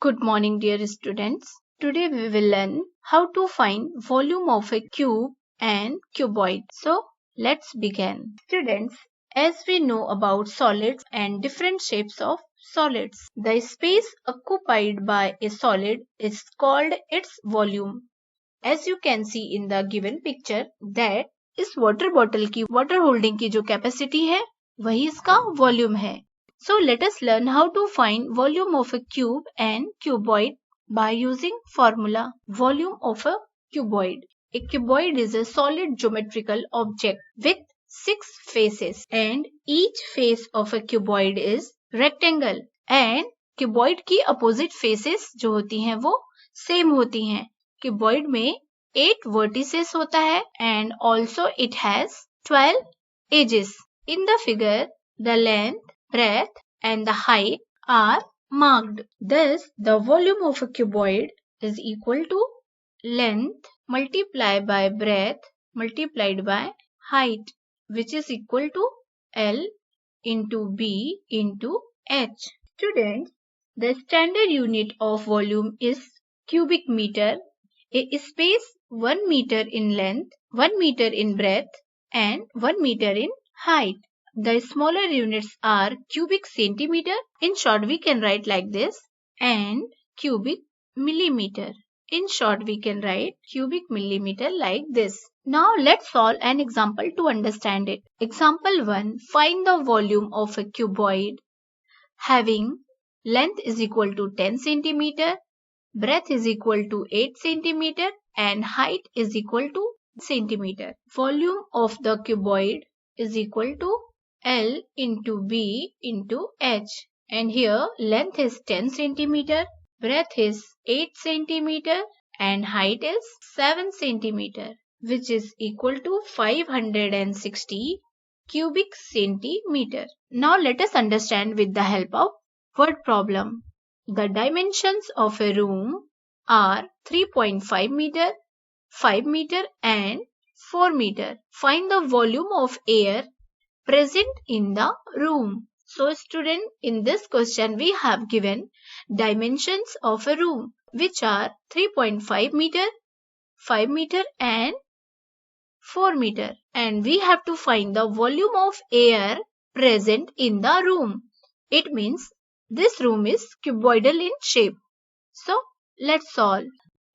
Good morning, dear students. Today we will learn how to find volume of a cube and cuboid. So let's begin. Students, as we know about solids and different shapes of solids, the space occupied by a solid is called its volume. As you can see in the given picture, that इस water bottle की water holding की जो capacity है वही इसका volume है. So let us learn how to find volume of a cube and cuboid by using formula. Volume of a cuboid. A cuboid is a solid geometrical object with 6 faces and each face of a cuboid is rectangle and cuboid की opposite faces जो होती हैं वो same होती हैं. Cuboid में 8 vertices होता है and also it has 12 edges. In the figure, the length, breadth and the height are marked. Thus, the volume of a cuboid is equal to length multiplied by breadth multiplied by height, which is equal to L into B into H. Students, the standard unit of volume is cubic meter. A space 1 meter in length, 1 meter in breadth and 1 meter in height. The smaller units are cubic centimeter. In short, we can write like this, and cubic millimeter. In short, we can write cubic millimeter like this. Now let's solve an example to understand it. Example 1. Find the volume of a cuboid having length is equal to 10 centimeter, breadth is equal to 8 centimeter and height is equal to centimeter. Volume of the cuboid is equal to L into B into H, and here length is 10 centimeter, breadth is 8 centimeter and height is 7 centimeter, which is equal to 560 cubic centimeter. Now let us understand with the help of word problem. The dimensions of a room are 3.5 meter, 5 meter and 4 meter. Find the volume of air present in the room. So student, in this question we have given dimensions of a room which are 3.5 meter, 5 meter and 4 meter, and we have to find the volume of air present in the room. It means this room is cuboidal in shape. So let's solve.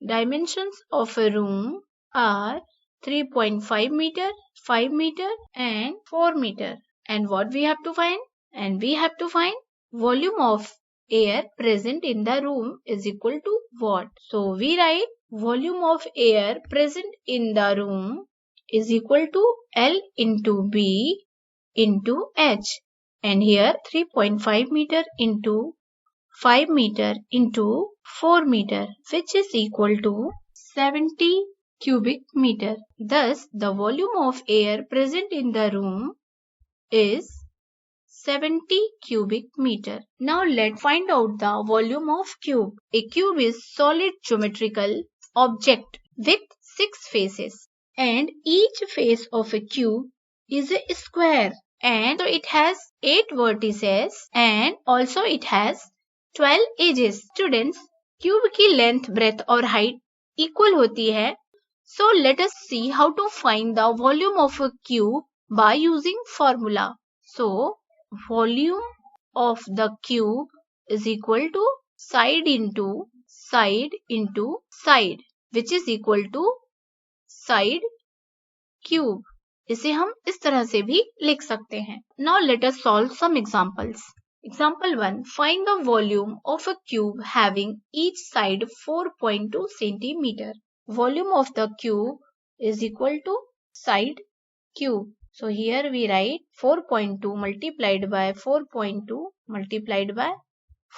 Dimensions of a room are 3.5 meter, 5 meter and 4 meter. And what we have to find? And we have to find volume of air present in the room is equal to what? So we write volume of air present in the room is equal to L into B into H. And here 3.5 meter into 5 meter into 4 meter, which is equal to 70 cubic meter. Thus, the volume of air present in the room is 70 cubic meter. Now let's find out the volume of cube. A cube is solid geometrical object with 6 faces, and each face of a cube is a square, and so it has 8 vertices and also it has 12 edges. Students, cube की length, breadth और height equal होती है. So let us see how to find the volume of a cube by using formula. So volume of the cube is equal to side into side into side, which is equal to side cube. इसे हम इस तरह से भी लिख सकते हैं. Now let us solve some examples. Example 1. Find the volume of a cube having each side 4.2 centimeter. Volume of the cube is equal to side cube. So here we write 4.2 multiplied by 4.2 multiplied by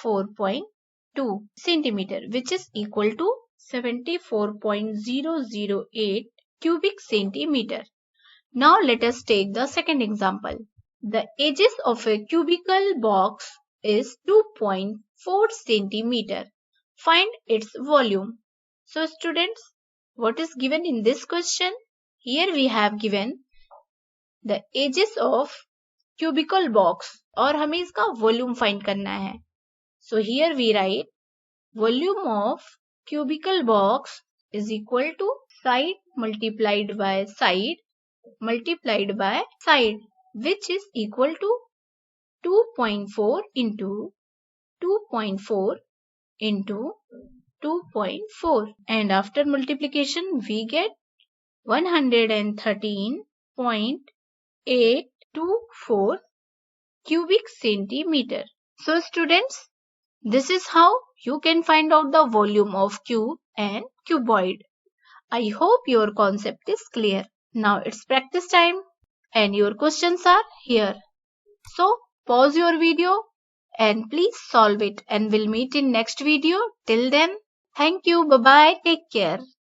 4.2 centimeter, which is equal to 74.008 cubic centimeter. Now let us take the second example. The edges of a cubical box is 2.4 centimeter. Find its volume. So students, what is given in this question? Here we have given the edges of cubical box और हमें इसका volume find करना है. So here we write volume of cubical box is equal to side multiplied by side multiplied by side, which is equal to 2.4 into 2.4 into 2.4, and after multiplication we get 113.824 cubic centimeter. So students, this is how you can find out the volume of cube and cuboid. I hope your concept is clear. Now it's practice time and your questions are here. So pause your video and please solve it, and we'll meet in next video. Till then, thank you. Bye bye. Take care.